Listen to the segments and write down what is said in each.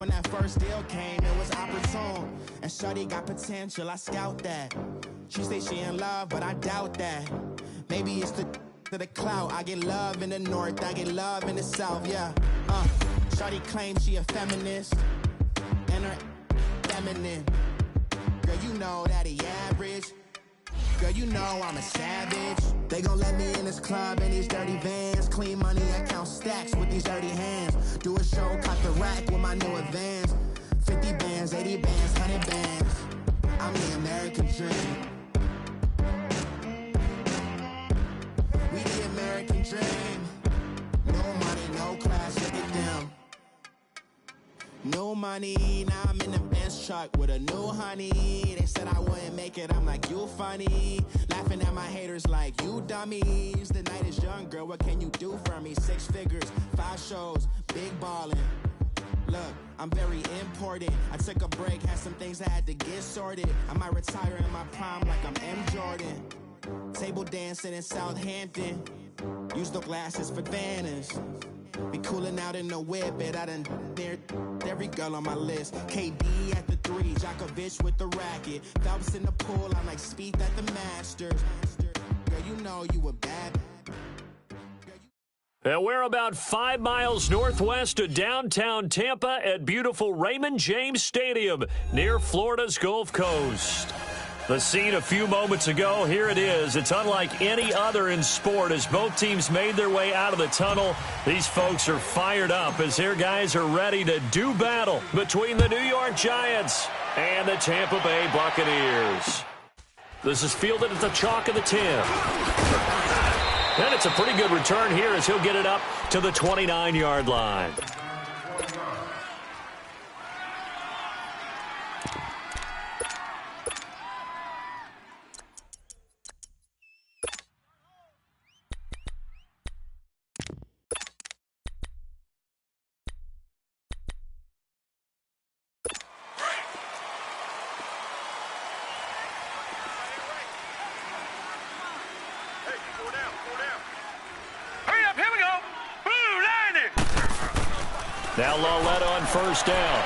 When that first deal came, it was opportune. And shorty got potential, I scout that. She say she in love, but I doubt that. Maybe it's to the clout. I get love in the north, I get love in the south, yeah. Shorty claims she a feminist, and her feminine. Girl, you know that he average. Girl, you know I'm a savage. They gon' let me in this club in these dirty vans. Clean money, I count stacks with these dirty hands. Do a show, cut the rack with my new advance. 50 bands, 80 bands, 100 bands. I'm the American dream. We the American dream. No money, no class, look at them. No money, now I'm in the Benz truck with a new honey. They said I wouldn't make it, I'm like, you funny. Laughing at my haters like, you dummies. The night is young, girl, what can you do for me? 6 figures, 5 shows, big ballin'. Look, I'm very important. I took a break, had some things I had to get sorted. I might retire in my prime like I'm M. Jordan. Table dancing in Southampton. Use the glasses for banners. Be cooling out in the whip, but I done dared every girl on my list. KD at the 3, Djokovic with the racket. Phelps in the pool, I'm like Spieth at the Masters. Girl, you know you a bad. And we're about 5 miles northwest of downtown Tampa at beautiful Raymond James Stadium near Florida's Gulf Coast. The scene a few moments ago, here it is. It's unlike any other in sport as both teams made their way out of the tunnel. These folks are fired up as their guys are ready to do battle between the New York Giants and the Tampa Bay Buccaneers. This is fielded at the chalk of the 10. And it's a pretty good return here as he'll get it up to the 29-yard line. Now Loletta on first down.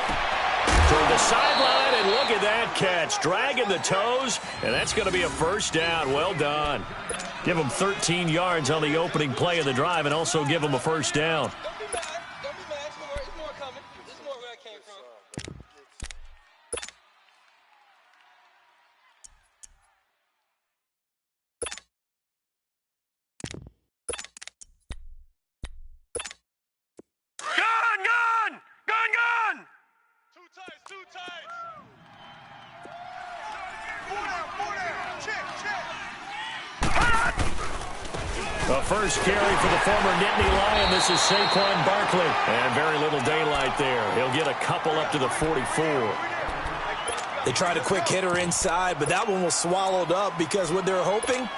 Toward the sideline, and look at that catch. Dragging the toes, and that's going to be a first down. Well done. Give them 13 yards on the opening play of the drive and also give them a first down. Don't be mad. There's more coming. There's more where I came from. Too tight. Four down. Check. The first carry for the former Nittany Lion. This is Saquon Barkley. And very little daylight there. He'll get a couple up to the 44. They tried a quick hitter inside, but that one was swallowed up because what they're hoping,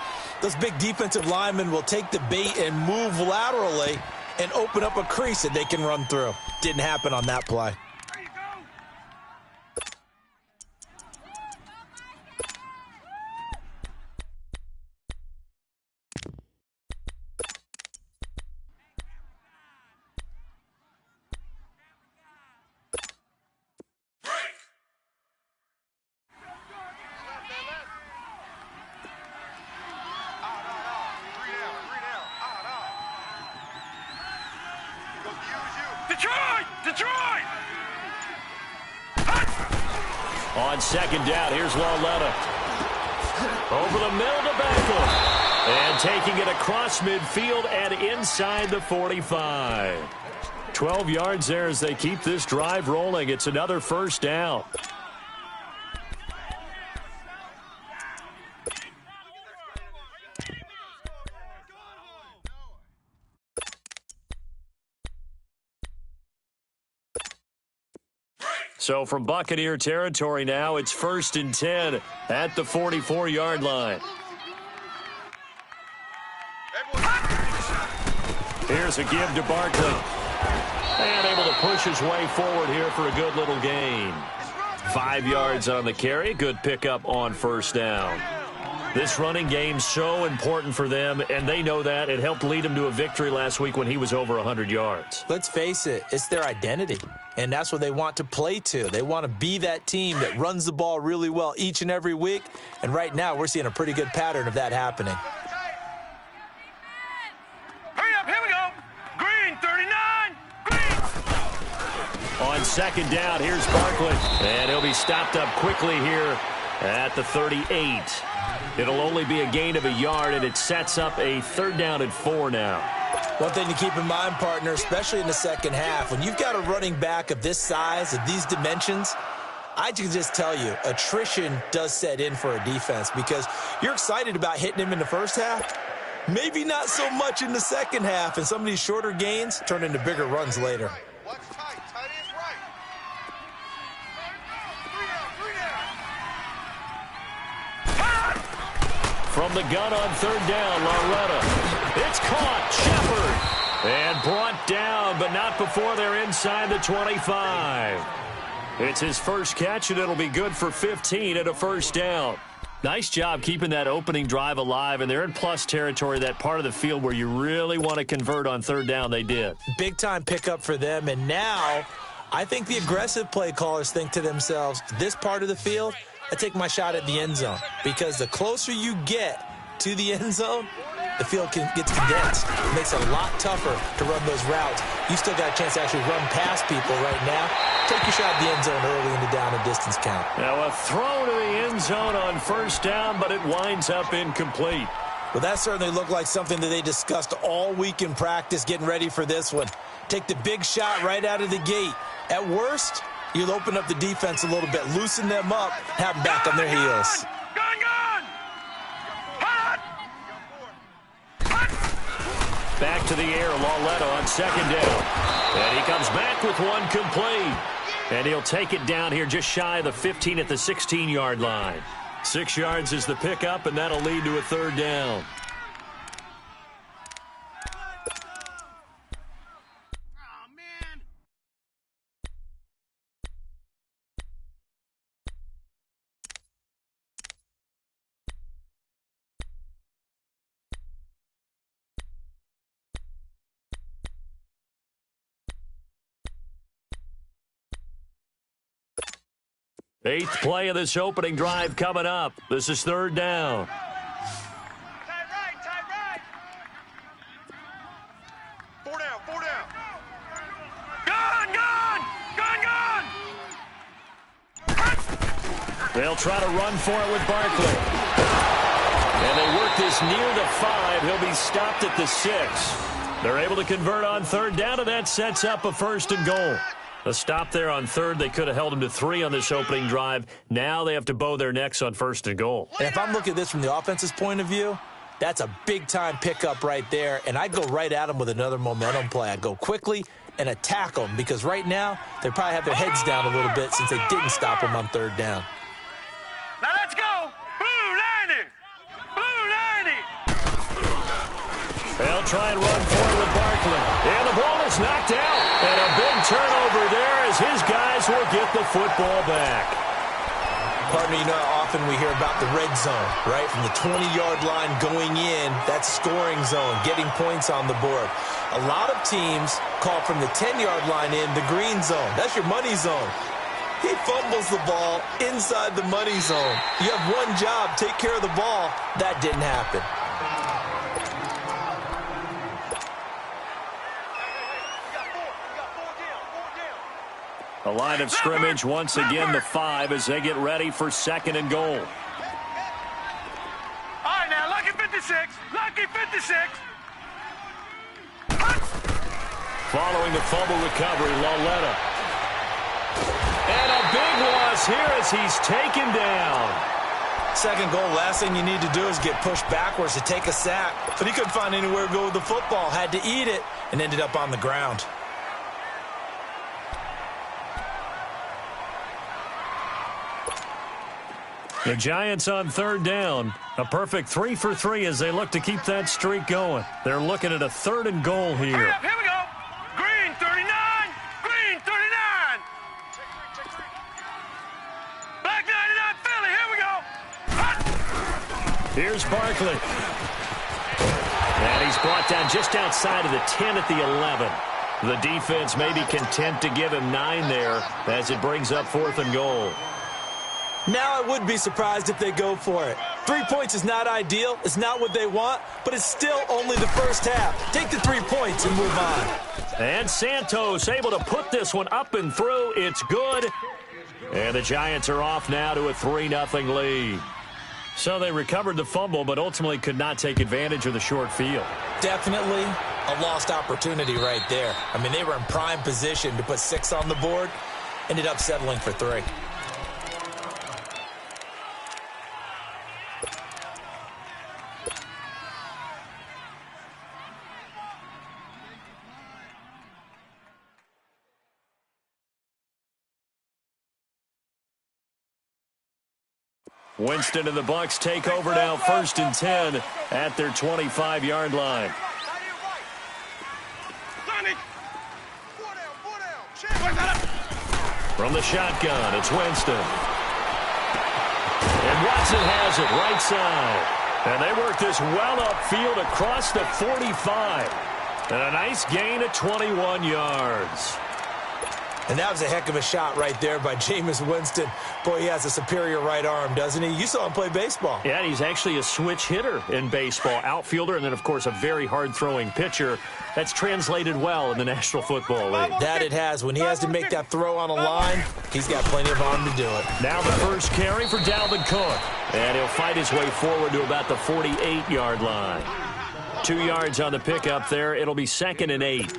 those big defensive linemen will take the bait and move laterally and open up a crease that they can run through. Didn't happen on that play. Detroit! On second down, here's Loletta. Over the middle to Beckham. And taking it across midfield and inside the 45. 12 yards there as they keep this drive rolling. It's another first down. So from Buccaneer territory now, it's 1st and 10 at the 44-yard line. Here's a give to Barkley. And able to push his way forward here for a good little gain. 5 yards on the carry. Good pickup on first down. This running game's so important for them, and they know that. It helped lead them to a victory last week when he was over 100 yards. Let's face it, it's their identity, and that's what they want to play to. They want to be that team that runs the ball really well each and every week, and right now we're seeing a pretty good pattern of that happening. Hurry up, here we go. Green, 39. Green. On second down, here's Barkley, and he'll be stopped up quickly here at the 38. It'll only be a gain of a yard, and it sets up a 3rd down and 4 now. One thing to keep in mind, partner, especially in the second half, when you've got a running back of this size, of these dimensions, I can just tell you, attrition does set in for a defense because you're excited about hitting him in the first half, maybe not so much in the second half, and some of these shorter gains turn into bigger runs later. Watch tight. Tight is right. 3 down. From the gun on 3rd down, Loretta. It's caught. Shepard. And brought down, but not before they're inside the 25. It's his first catch, and it'll be good for 15 and a 1st down. Nice job keeping that opening drive alive, and they're in plus territory, that part of the field where you really want to convert on 3rd down. They did. Big-time pickup for them, and now I think the aggressive play callers think to themselves, this part of the field, I take my shot at the end zone, because the closer you get to the end zone, the field gets condensed. It makes it a lot tougher to run those routes. You still got a chance to actually run past people right now. Take your shot at the end zone early in the down and distance count. Now a throw to the end zone on 1st down, but it winds up incomplete. Well, that certainly looked like something that they discussed all week in practice, getting ready for this one. Take the big shot right out of the gate. At worst, you'll open up the defense a little bit, loosen them up, have them back on their heels. Back to the air, Loretta on 2nd down. And he comes back with one complete. And he'll take it down here just shy of the 15 at the 16-yard line. 6 yards is the pickup, and that'll lead to a 3rd down. Eighth play of this opening drive coming up. This is 3rd down. Tight right. 4 down. Gun. They'll try to run for it with Barkley. And they work this near the 5. He'll be stopped at the 6. They're able to convert on 3rd down, and that sets up a 1st and goal. A stop there on 3rd. They could have held him to 3 on this opening drive. Now they have to bow their necks on 1st and goal. And if I'm looking at this from the offense's point of view, that's a big-time pickup right there. And I'd go right at them with another momentum play. I'd go quickly and attack them because right now they probably have their heads down a little bit since they didn't stop them on 3rd down. Now let's go. Blue 90. They'll try and run for it with Barkley. And the ball is knocked out. And a big turnover there as his guys will get the football back. Partner, you know how often we hear about the red zone, right? From the 20-yard line going in, that's scoring zone, getting points on the board. A lot of teams call from the 10-yard line in the green zone. That's your money zone. He fumbles the ball inside the money zone. You have one job, take care of the ball. That didn't happen. A line of scrimmage once again, the 5, as they get ready for 2nd and goal. All right, now, lucky 56. Following the fumble recovery, Loretta. And a big loss here as he's taken down. 2nd goal, last thing you need to do is get pushed backwards to take a sack. But he couldn't find anywhere to go with the football, had to eat it, and ended up on the ground. The Giants on 3rd down. A perfect 3 for 3 as they look to keep that streak going. They're looking at a 3rd and goal here. Hurry up, here we go. Green 39. Black 99 Philly, here we go. Here's Barkley. And he's brought down just outside of the 10 at the 11. The defense may be content to give him 9 there as it brings up 4th and goal. Now I would be surprised if they go for it. 3 points is not ideal. It's not what they want, but it's still only the first half. Take the 3 points and move on. And Santos able to put this one up and through. It's good. And the Giants are off now to a 3-0 lead. So they recovered the fumble, but ultimately could not take advantage of the short field. Definitely a lost opportunity right there. I mean, they were in prime position to put 6 on the board. Ended up settling for 3. Winston and the Bucs take over now, 1st and 10 at their 25-yard line. From the shotgun, it's Winston. And Watson has it right side. And they work this well upfield across the 45. And a nice gain of 21 yards. And that was a heck of a shot right there by Jameis Winston. Boy, he has a superior right arm, doesn't he? You saw him play baseball. Yeah, he's actually a switch hitter in baseball. Outfielder, and then, of course, a very hard-throwing pitcher. That's translated well in the National Football League. That it has. When he has to make that throw on a line, he's got plenty of arm to do it. Now the first carry for Dalvin Cook. And he'll fight his way forward to about the 48-yard line. 2 yards on the pickup there. It'll be 2nd and 8.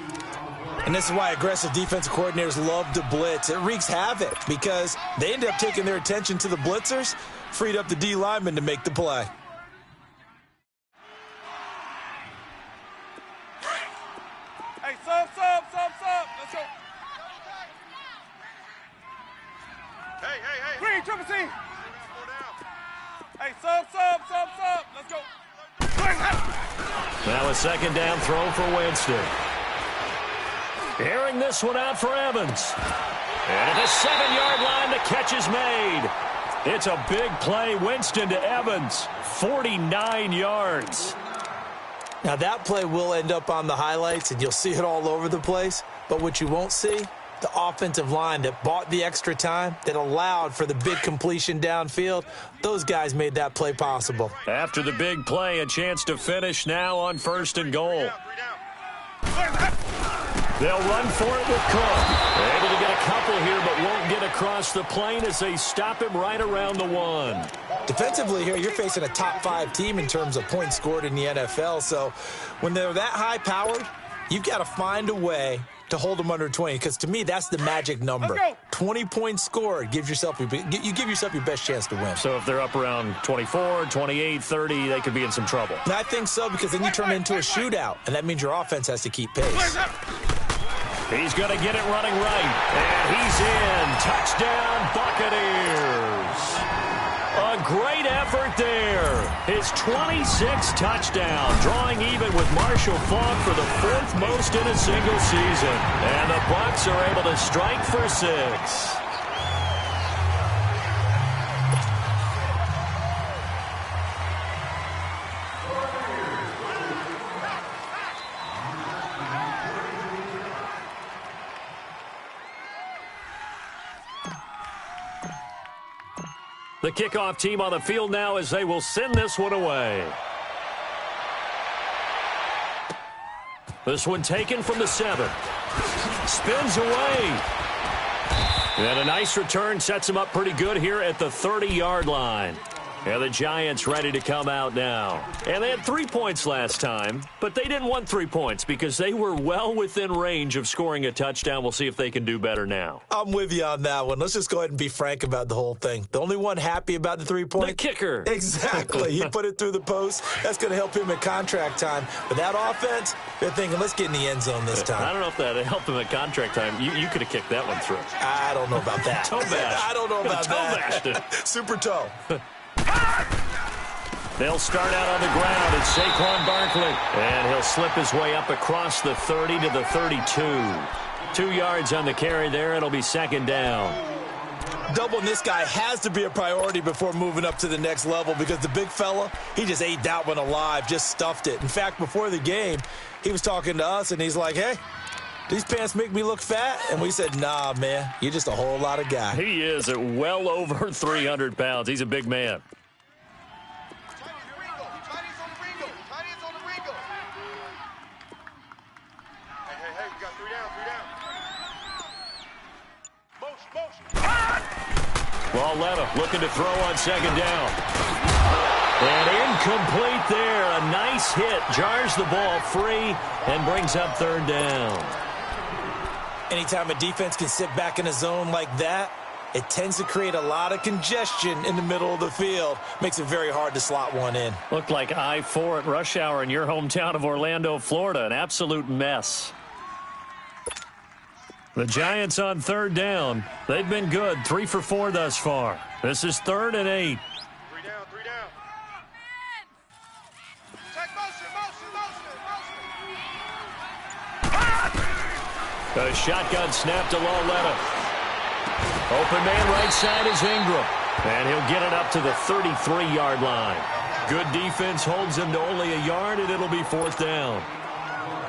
And this is why aggressive defensive coordinators love to blitz. It wreaks havoc because they end up taking their attention to the blitzers, freed up the D lineman to make the play. Hey, sub. Let's go. Hey. Green, triple C. Hey, sub. Let's go. Now a 2nd down throw for Winston. Airing this one out for Evans. And at the 7-yard line, the catch is made. It's a big play. Winston to Evans. 49 yards. Now that play will end up on the highlights, and you'll see it all over the place. But what you won't see, the offensive line that bought the extra time, that allowed for the big completion downfield, those guys made that play possible. After the big play, a chance to finish now on 1st and goal. They'll run for it with Cook. They're able to get a couple here, but won't get across the plane as they stop him right around the 1. Defensively here, you're facing a top 5 team in terms of points scored in the NFL. So when they're that high-powered, you've got to find a way to hold them under 20, because to me, that's the magic number. 20 points scored gives yourself you give yourself your best chance to win. So if they're up around 24, 28, 30, they could be in some trouble. And I think so, because then you turn it into a shootout, and that means your offense has to keep pace. He's going to get it running right. And he's in. Touchdown, Buccaneers. A great effort there. His 26th touchdown, drawing even with Marshall Faulk for the 4th most in a single season. And the Bucs are able to strike for 6. The kickoff team on the field now as they will send this one away. This one taken from the 7. Spins away. And a nice return sets him up pretty good here at the 30-yard line. And the Giants ready to come out now. And they had 3 points last time, but they didn't want 3 points because they were well within range of scoring a touchdown. We'll see if they can do better now. I'm with you on that one. Let's just go ahead and be frank about the whole thing. The only one happy about the 3 points? The kicker. Exactly. He put it through the post. That's going to help him at contract time. But that offense, they're thinking, let's get in the end zone this time. I don't know if that helped him at contract time. You could have kicked that one through. I don't know about that. Toe bash. I don't know about that. Toe bashed it. Super toe. They'll start out on the ground. It's Saquon Barkley. And he'll slip his way up across the 30 to the 32. 2 yards on the carry there. It'll be 2nd down. doubling this guy has to be a priority before moving up to the next level because the big fella, he just ate that one alive, just stuffed it. In fact, before the game, he was talking to us, and he's like, hey, these pants make me look fat? And we said, nah, man, you're just a whole lot of guy. He is at well over 300 pounds. He's a big man. Walletta looking to throw on second down. And incomplete there. A nice hit. Jars the ball free and brings up third down. Anytime a defense can sit back in a zone like that, it tends to create a lot of congestion in the middle of the field. Makes it very hard to slot one in. Looked like I-4 at rush hour in your hometown of Orlando, Florida. An absolute mess. The Giants on third down. They've been good. 3 for 4 thus far. This is 3rd and 8. 3 down. Check motion. A shotgun snap to Walletta. Open man right side is Ingram. And he'll get it up to the 33-yard line. Good defense holds him to only a yard, and it'll be 4th down.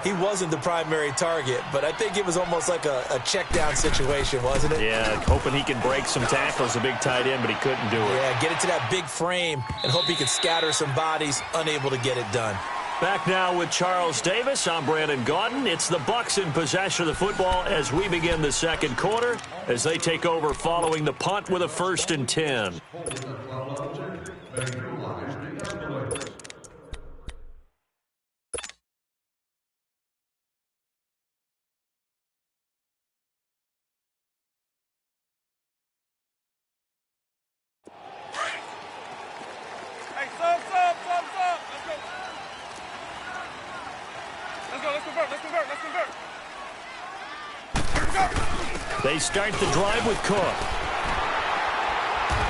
He wasn't the primary target, but I think it was almost like a check down situation, wasn't it? Yeah, hoping he can break some tackles, a big tight end, but he couldn't do it. Yeah, get it to that big frame and hope he can scatter some bodies, unable to get it done. Back now with Charles Davis. I'm Brandon Gaudin. It's the Bucs in possession of the football as we begin the second quarter as they take over following the punt with a 1st and 10. They start the drive with Cook.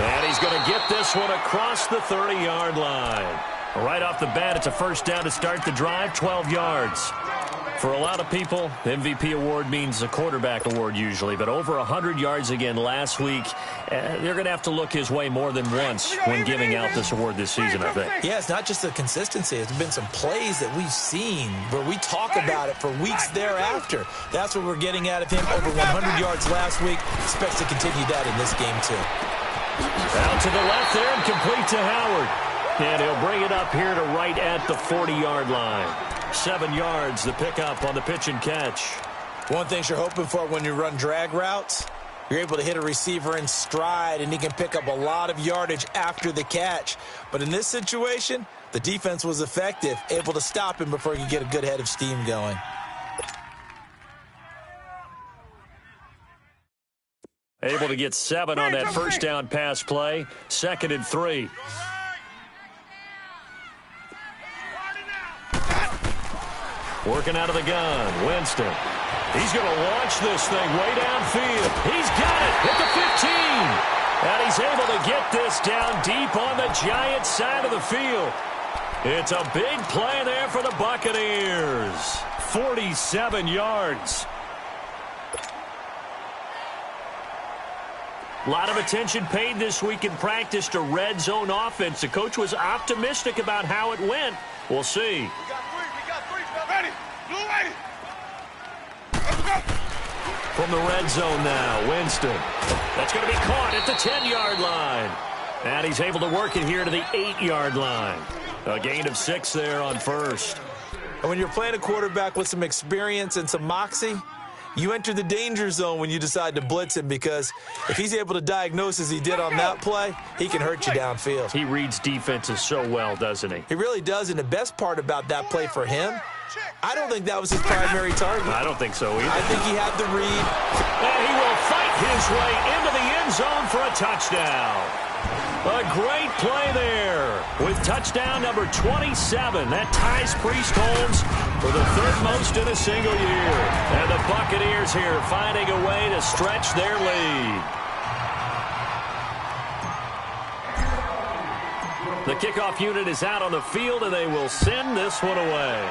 And he's going to get this one across the 30-yard line. Right off the bat, it's a 1st down to start the drive, 12 yards. For a lot of people, the MVP award means a quarterback award usually, but over 100 yards again last week. They're going to have to look his way more than once when giving out this award this season, I think. Yeah, it's not just the consistency. It's been some plays that we've seen where we talk about it for weeks thereafter. That's what we're getting out of him. Over 100 yards last week. Expects to continue that in this game, too. Out to the left there and complete to Howard. And he'll bring it up here to right at the 40-yard line. 7 yards, the pickup on the pitch and catch. One thing you're hoping for when you run drag routes, you're able to hit a receiver in stride, and he can pick up a lot of yardage after the catch. But in this situation, the defense was effective, able to stop him before he could get a good head of steam going. Able to get 7 on that 1st down pass play. 2nd and 3. Working out of the gun, Winston. He's going to launch this thing way downfield. He's got it at the 15. And he's able to get this down deep on the Giants side of the field. It's a big play there for the Buccaneers. 47 yards. A lot of attention paid this week in practice to red zone offense. The coach was optimistic about how it went. We'll see. We got three. Ready. Blue ready. Let's go. From the red zone now, Winston. That's going to be caught at the 10-yard line. And he's able to work it here to the 8-yard line. A gain of 6 there on 1st. And when you're playing a quarterback with some experience and some moxie, you enter the danger zone when you decide to blitz him, because if he's able to diagnose as he did on that play, he can hurt you downfield. He reads defenses so well, doesn't he? He really does, and the best part about that play for him, I don't think that was his primary target. I don't think so either. I think he had the read. And he will fight his way into the end zone for a touchdown. A great play there with touchdown number 27. That ties Priest Holmes for the 3rd most in a single year. And the Buccaneers here finding a way to stretch their lead. The kickoff unit is out on the field, and they will send this one away.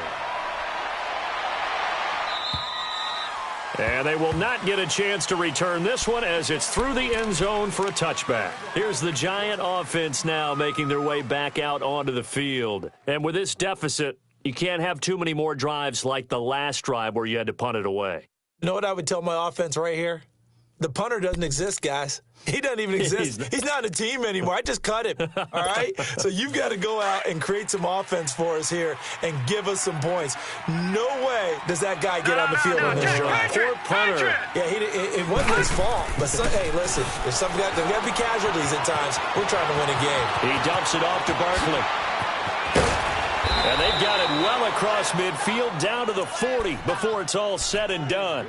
And they will not get a chance to return this one as it's through the end zone for a touchback. Here's the Giant offense now making their way back out onto the field. And with this deficit, you can't have too many more drives like the last drive where you had to punt it away. You know what I would tell my offense right here? The punter doesn't exist, guys. He doesn't even exist. He's not a team anymore. I just cut him, all right? So you've got to go out and create some offense for us here and give us some points. No way does that guy get on the field on this drive. Poor punter. Yeah, it wasn't his fault. But, hey, listen, there's got to be casualties at times. We're trying to win a game. He dumps it off to Barkley. And they've got it well across midfield down to the 40 before it's all said and done.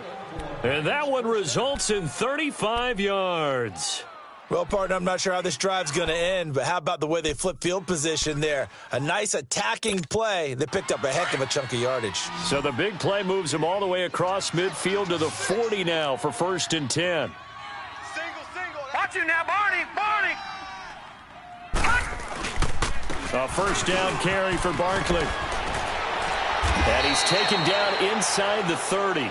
And that one results in 35 yards. Well, partner, I'm not sure how this drive's going to end, but how about the way they flip field position there? A nice attacking play. They picked up a heck of a chunk of yardage. So the big play moves them all the way across midfield to the 40 now for 1st and 10. Single. Watch you now, Barney. A first down carry for Barkley. And he's taken down inside the 30.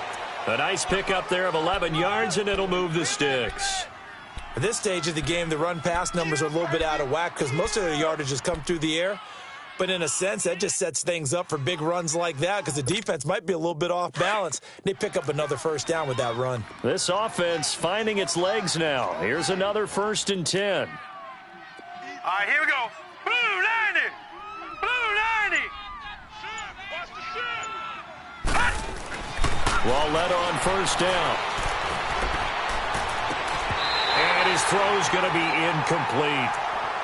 A nice pickup there of 11 yards, and it'll move the sticks. At this stage of the game, the run-pass numbers are a little bit out of whack because most of their yardage has come through the air. But in a sense, that just sets things up for big runs like that because the defense might be a little bit off balance. They pick up another first down with that run. This offense finding its legs now. Here's another 1st and 10. All right, here we go. Blue 90. Watch the shit. Loletta on first down. And his throw's going to be incomplete.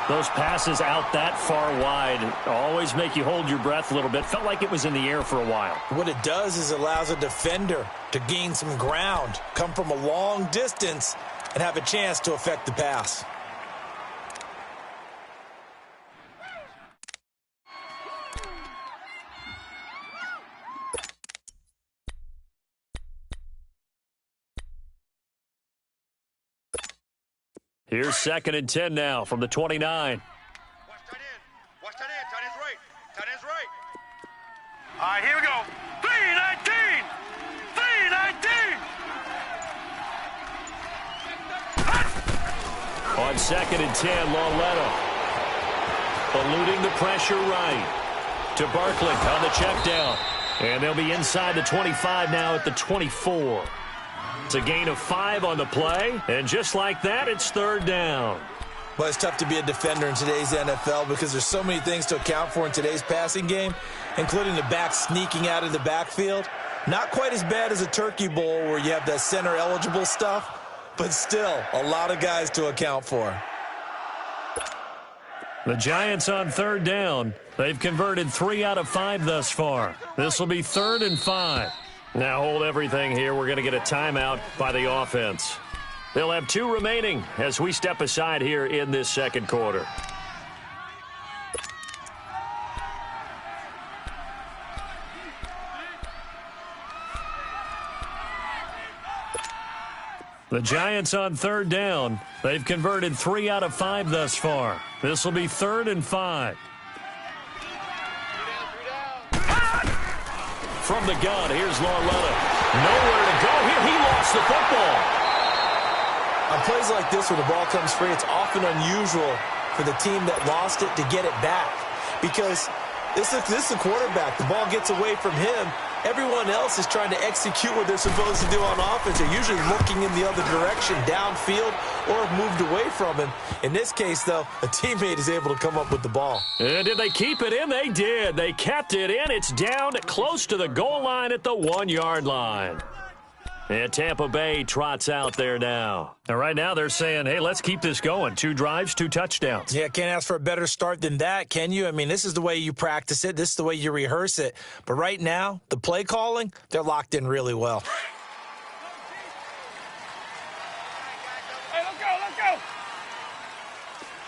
Those passes out that far wide always make you hold your breath a little bit. Felt like it was in the air for a while. What it does is it allows a defender to gain some ground, come from a long distance, and have a chance to affect the pass. Here's 2nd and 10 now from the 29. Watch that in. Tight end's right. All right, here we go. 319. On 2nd and 10, Loletta eluding the pressure right to Barkley on the check down. And they'll be inside the 25 now at the 24. It's a gain of 5 on the play, and just like that, it's 3rd down. Well, it's tough to be a defender in today's NFL because there's so many things to account for in today's passing game, including the back sneaking out of the backfield. Not quite as bad as a turkey bowl where you have that center-eligible stuff, but still a lot of guys to account for. The Giants on 3rd down. They've converted 3 out of 5 thus far. This will be 3rd and 5. Now hold everything here. We're going to get a timeout by the offense. They'll have 2 remaining as we step aside here in this 2nd quarter. The Giants on 3rd down. They've converted 3 out of 5 thus far. This will be 3rd and 5. From the gun, here's Loletta. Nowhere to go here. He lost the football. On plays like this where the ball comes free, it's often unusual for the team that lost it to get it back because this is the quarterback. The ball gets away from him. Everyone else is trying to execute what they're supposed to do on offense. They're usually looking in the other direction, downfield, or have moved away from him. In this case, though, a teammate is able to come up with the ball. And did they keep it in? They did. They kept it in. It's down close to the goal line at the 1-yard line. And Tampa Bay trots out there now. And right now they're saying, hey, let's keep this going. 2 drives, 2 touchdowns. Yeah, can't ask for a better start than that, can you? I mean, this is the way you practice it. This is the way you rehearse it. But right now, the play calling, they're locked in really well. Hey, let's go.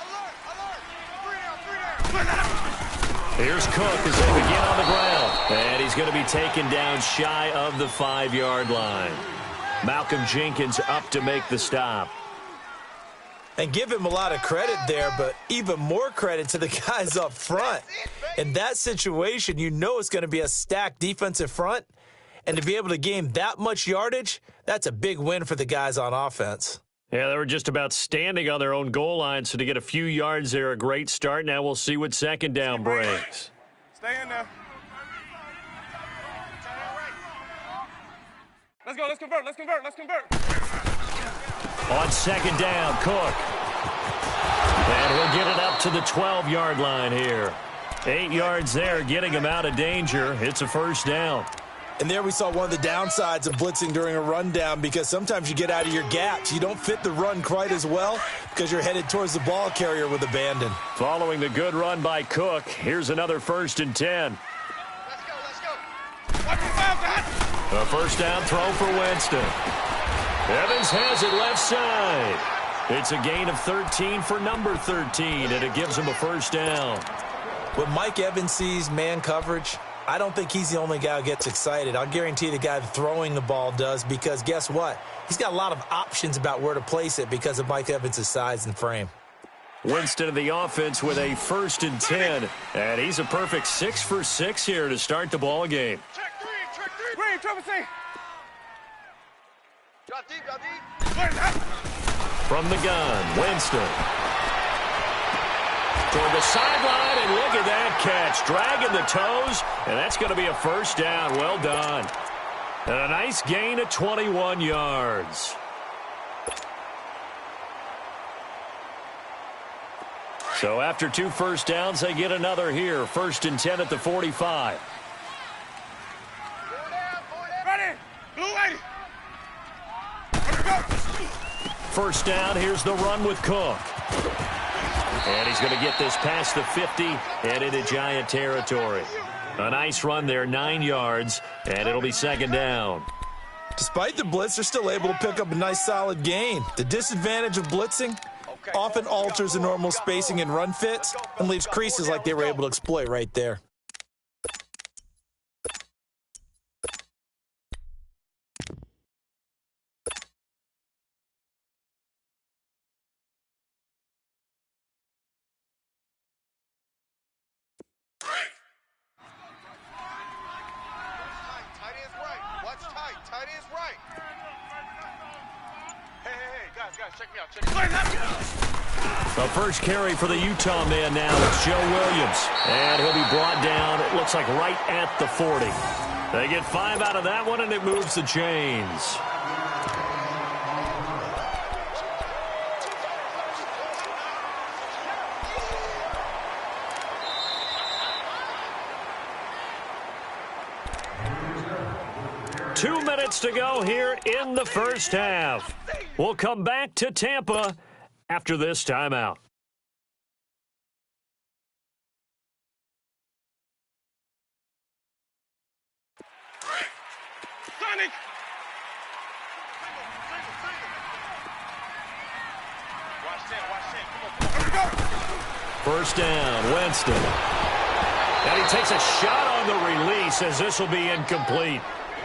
Alert. Here's Cook as they begin on the ground. And he's going to be taken down shy of the 5-yard line. Malcolm Jenkins up to make the stop. And give him a lot of credit there, but even more credit to the guys up front. In that situation, you know it's going to be a stacked defensive front, And to be able to gain that much yardage, that's a big win for the guys on offense. Yeah, they were just about standing on their own goal line, so to get a few yards there, a great start. Now we'll see what second down brings. Stay in there. Let's go. Let's convert. Let's convert. Let's convert. On second down, Cook. And we'll get it up to the 12-yard line here. 8 yards there, getting him out of danger. It's a first down. And there we saw one of the downsides of blitzing during a rundown, because sometimes you get out of your gaps. You don't fit the run quite as well because you're headed towards the ball carrier with abandon. Following the good run by Cook, here's another 1st and 10. Let's go. Watch your mouth, God. A first down throw for Winston. Evans has it left side. It's a gain of 13 for number 13, and it gives him a first down. When Mike Evans sees man coverage, I don't think he's the only guy who gets excited. I'll guarantee the guy throwing the ball does, because guess what? He's got a lot of options about where to place it because of Mike Evans' size and frame. Winston of the offense with a 1st and 10, and he's a perfect 6 for 6 here to start the ball game. Check three. Green, triple C. Drop deep. From the gun, Winston. Toward the sideline, and look at that catch. Dragging the toes, and that's going to be a first down. Well done. And a nice gain of 21 yards. So after 2 first downs, they get another here. 1st and 10 at the 45. Ready. Blue 80. First down, here's the run with Cook. And he's going to get this past the 50 and into Giant territory. A nice run there, 9 yards, and it'll be second down. Despite the blitz, they're still able to pick up a nice solid gain. The disadvantage of blitzing often alters the normal spacing and run fits and leaves creases like they were able to exploit right there. Check me out. The first carry for the Utah man now. It's Joe Williams. And he'll be brought down, it looks like, right at the 40. They get 5 out of that one, and it moves the chains. Two minutes to go here in the first half. We'll come back to Tampa after this timeout. Sonic. First down, Winston. And he takes a shot on the release as this will be incomplete.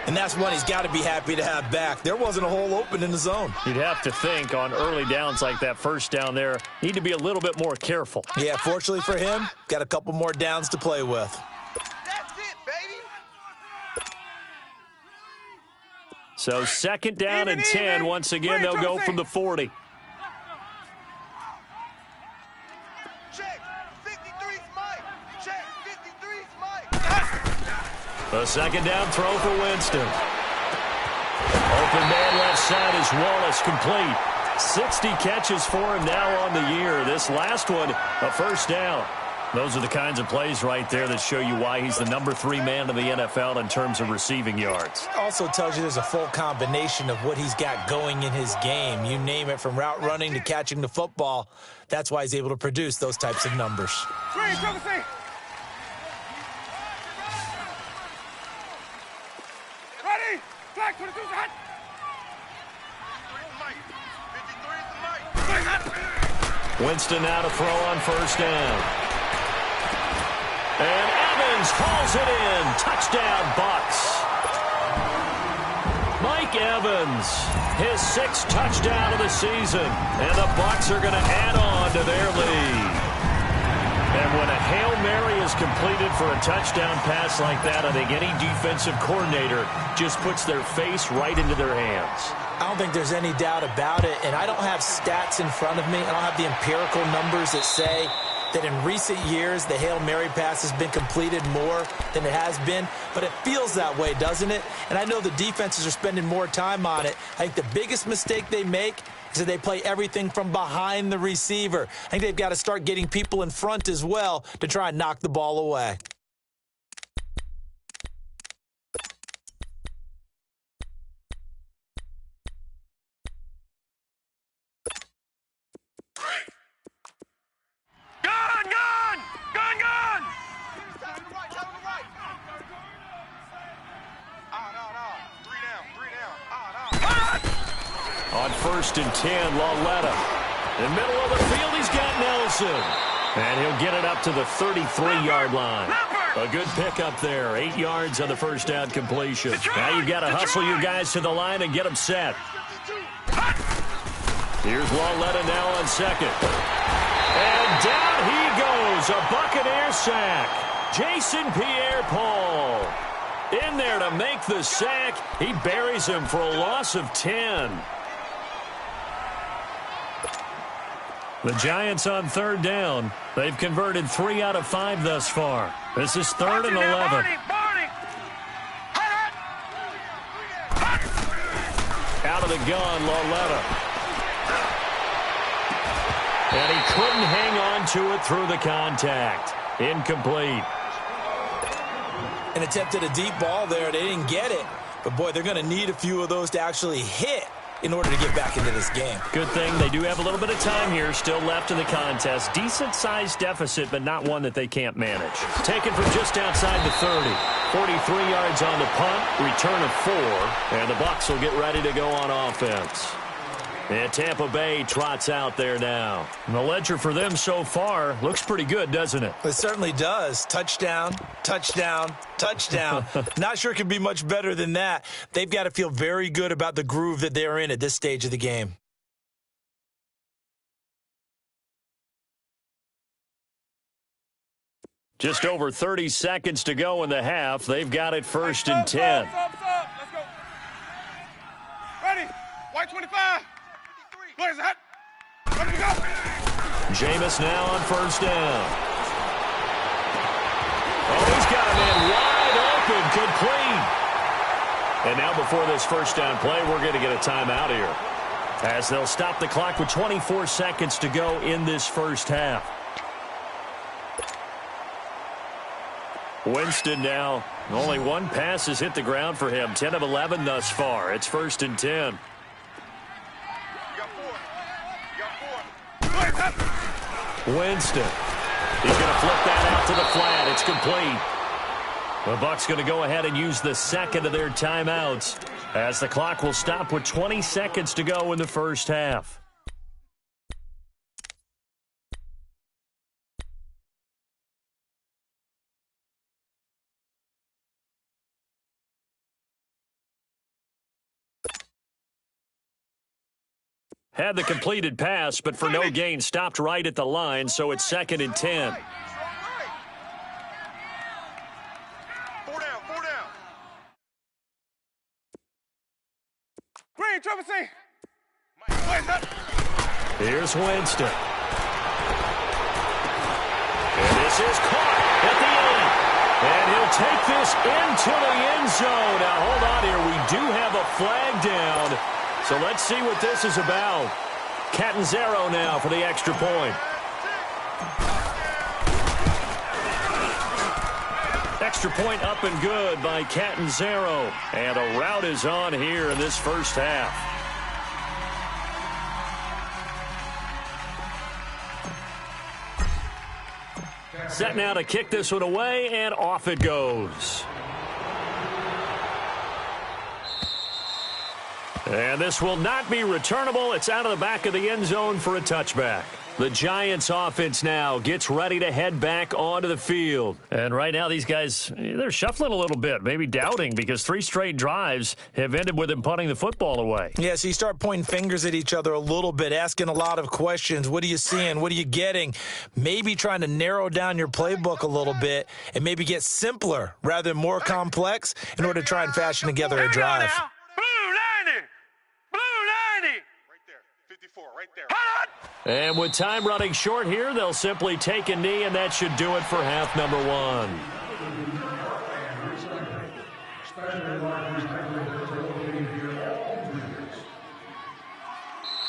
And that's one he's got to be happy to have back. There wasn't a hole open in the zone. You'd have to think on early downs like that first down there, need to be a little bit more careful. Yeah, fortunately for him, got a couple more downs to play with. That's it, baby. So second down and 10. Once again, they'll go from the 40. Check. 53's Mike. Check. 53's Mike. A second down throw for Winston. Open man left side is Wallace, complete. 60 catches for him now on the year. This last one, a first down. Those are the kinds of plays right there that show you why he's the number 3 man in the NFL in terms of receiving yards. Also tells you there's a full combination of what he's got going in his game. You name it, from route running to catching the football. That's why he's able to produce those types of numbers. Green, triple C. Ready? Flag 22's hot. 53's Mike. Winston now to throw on first down. And Evans hauls it in. Touchdown, Bucs. Mike Evans, his 6th touchdown of the season. And the Bucs are going to add on to their lead. And when a Hail Mary is completed for a touchdown pass like that, I think any defensive coordinator just puts their face right into their hands. I don't think there's any doubt about it, and I don't have stats in front of me. I don't have the empirical numbers that say that in recent years the Hail Mary pass has been completed more than it has been, but it feels that way, doesn't it? And I know the defenses are spending more time on it. I think the biggest mistake they make is that they play everything from behind the receiver. I think they've got to start getting people in front as well to try and knock the ball away. On 1st and 10, Lauletta. In the middle of the field, he's got Nelson. And he'll get it up to the 33-yard line. A good pickup there. 8 yards on the first down completion. Now you've got to hustle your guys to the line and get them set. Here's Lauletta now on 2nd. And down he goes. A Buccaneer sack. Jason Pierre-Paul in there to make the sack. He buries him for a loss of 10. The Giants on 3rd down. They've converted 3 out of 5 thus far. This is 3rd and 11. Out of the gun, Lauletta. And he couldn't hang on to it through the contact. Incomplete. And attempted a deep ball there. They didn't get it. But, boy, they're going to need a few of those to actually hit in order to get back into this game. Good thing they do have a little bit of time here still left in the contest. Decent-sized deficit, but not one that they can't manage. Taken from just outside the 30. 43 yards on the punt, return of 4, and the Bucs will get ready to go on offense. And Tampa Bay trots out there now. And the ledger for them so far looks pretty good, doesn't it? It certainly does. Touchdown, touchdown, touchdown. Not sure it can be much better than that. They've got to feel very good about the groove that they're in at this stage of the game. Just over 30 seconds to go in the half. They've got it 1st and 10. Let's go. Ready? White 25. Where's that? Ready to go. Jameis now on 1st down. Oh, he's got him in wide open, complete. And now before this 1st down play, we're going to get a timeout here, as they'll stop the clock with 24 seconds to go in this first half. Winston now, only one pass has hit the ground for him. 10 of 11 thus far. It's 1st and 10. Winston. He's going to flip that out to the flat. It's complete. The Bucs going to go ahead and use the second of their timeouts, as the clock will stop with 20 seconds to go in the first half. Had the completed pass, but for no gain, stopped right at the line, so it's 2nd and 10. 4 down. Green, Trevor C. Here's Winston. And this is caught at the end. And he'll take this into the end zone. Now, hold on here. We do have a flag down. So let's see what this is about. Catanzaro now for the extra point. Extra point up and good by Catanzaro. And a rout is on here in this first half. Set now to kick this one away, and off it goes. And this will not be returnable. It's out of the back of the end zone for a touchback. The Giants offense now gets ready to head back onto the field. And right now these guys, they're shuffling a little bit, maybe doubting, because 3 straight drives have ended with them punting the football away. Yeah, so you start pointing fingers at each other a little bit, asking a lot of questions. What are you seeing? What are you getting? Maybe trying to narrow down your playbook a little bit and maybe get simpler rather than more complex in order to try and fashion together a drive. Blue 90! Blue 90! Right there. 54, right there. And with time running short here, they'll simply take a knee, and that should do it for half number 1.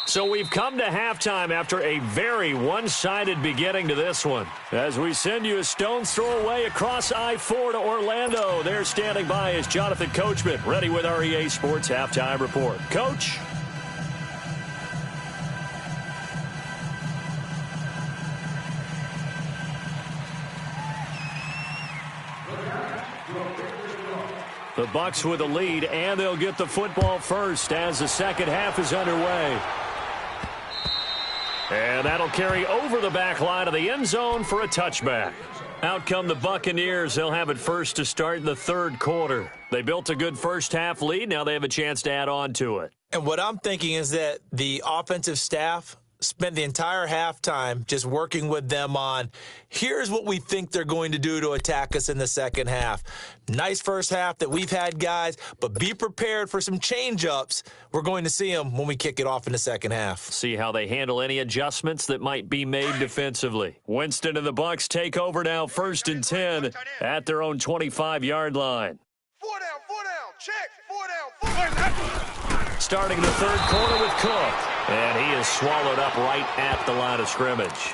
So we've come to halftime after a very one-sided beginning to this one. As we send you a stone's throw away across I-4 to Orlando, there standing by is Jonathan Coachman, ready with our EA Sports Halftime Report. Coach? The Bucs with a lead, and they'll get the football first as the second half is underway. And that'll carry over the back line of the end zone for a touchback. Out come the Buccaneers. They'll have it first to start the third quarter. They built a good first half lead. Now they have a chance to add on to it. And what I'm thinking is that the offensive staff spent the entire halftime just working with them on, here's what we think they're going to do to attack us in the second half. Nice first half that we've had, guys, but be prepared for some change-ups. We're going to see them when we kick it off in the second half. See how they handle any adjustments that might be made defensively. Winston and the Bucs take over now, 1st and 10 at their own 25-yard line. 4 down, check, 4 down. Starting the third quarter with Cook, and he is swallowed up right at the line of scrimmage.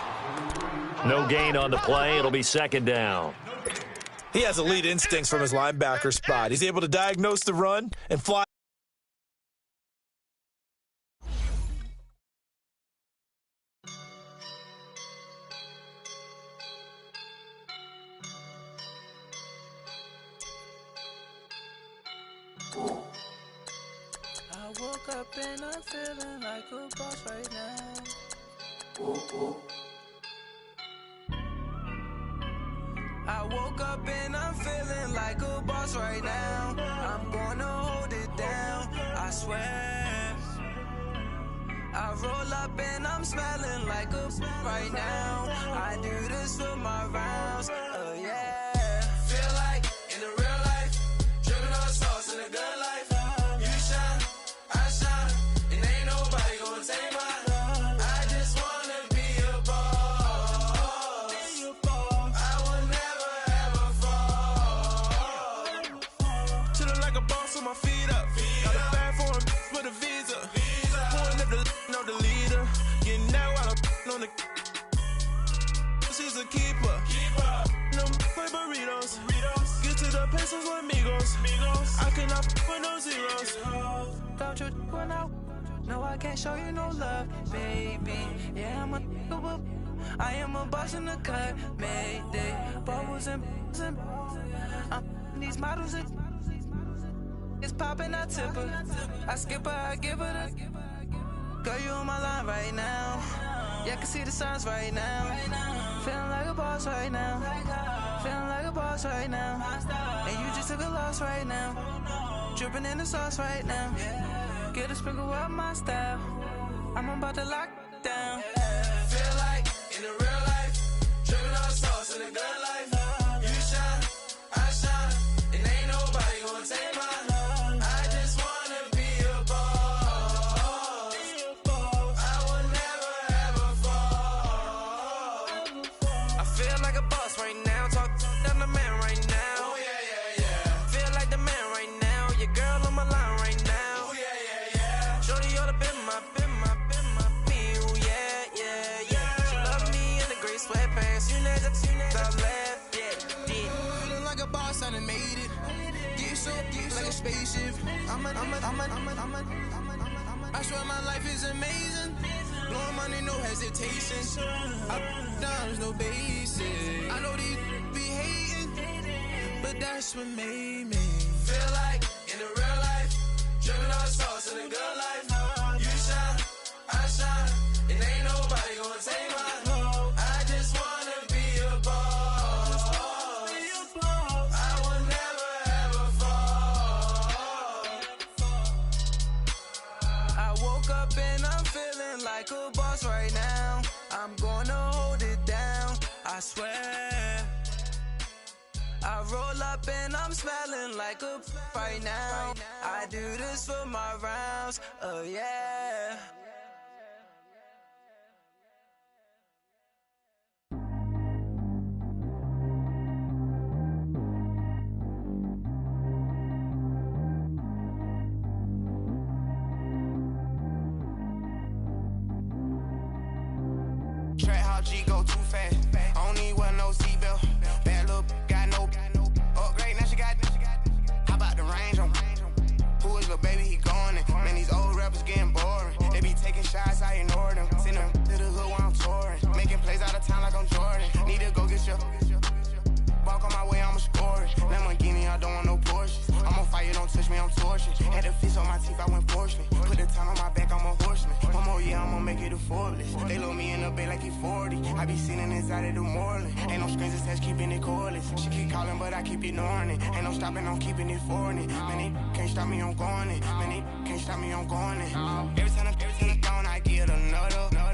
No gain on the play. It'll be second down. He has elite instincts from his linebacker spot. He's able to diagnose the run and fly. I woke up and I'm feeling like a boss right now. I woke up and I'm feeling like a boss right now. I'm gonna hold it down, I swear. I roll up and I'm smelling like a right now. I do this for my rounds, yeah. Feel like in the real life, dripping on sauce in a good life. You shine, I shine, and ain't nobody gonna take mine. I just wanna be a boss. I will never ever fall. Chillin' like a boss with my feet up. Got a bag for him with a visa. Pouring up the leader. Getting that while I'm on the. She's a keeper. No play burritos. Get to the pesos with amigos. I cannot with no zeros. Don't you run out? No, I can't show you no love, baby. Yeah, I am a boss in the cut, Mayday. Bubbles and these models. It's popping, I tip her. I skip her, I give her the. Girl, you on my line right now. Yeah, I can see the signs right now. Feeling like a boss right now. Feeling like a boss right now. And you just took a loss right now. Dripping in the sauce right now. Get a sprinkle up my style. I'm about to lock down. Feel like in the real life, dripping on sauce in a good life. You shine, I shine, and ain't nobody gonna take mine. I just wanna be a boss. I will never ever fall. I feel like a boss right now. Talk down the man right now. Oh yeah. Feel like the man right now. Your girl on my line right now. Oh yeah. Shorty all up in my meal. Yeah. She love me in the gray sweatpants. You never left. Yeah. Feeling like a boss, I done made it. Get so like a spaceship. I swear my life is amazing. Blowing money, no hesitation. Up, down, no basic. I know these be hating, but that's what made me feel like in the real life, dripping on sauce in a good life. You shine, I shine, and ain't nobody gonna take my. I swear. I roll up and I'm smelling like a right now. I do this for my rounds, oh yeah. Track how G go too fast. I don't need wear no seatbelt. Bad little got no upgrade. Now she got. How about the range on? Who is the baby? He going in. Man, these old rappers getting boring. They be taking shots, I ignore them. Send them to the hood while I'm touring. Making plays out of town like I'm Jordan. Need to go get your. Walk on my way, I'ma score it. Lamborghini, I don't want no Porsches. I'm on fire, don't touch me, I'm torching. Had the fish on my teeth, I went porcelain. Put the time on my back, I'm a horseman. One more year, I'ma make it a Forbes. They load me in the bay like he 40. I be sitting inside of the Moreland. Ain't no strings attached, keeping it cordless. She keep calling, but I keep ignoring it. Ain't no stopping, I'm keeping it foreign it. Man, they can't stop me, I'm going it. Man, they can't stop me, I'm going it. Every time I'm gone, I get another.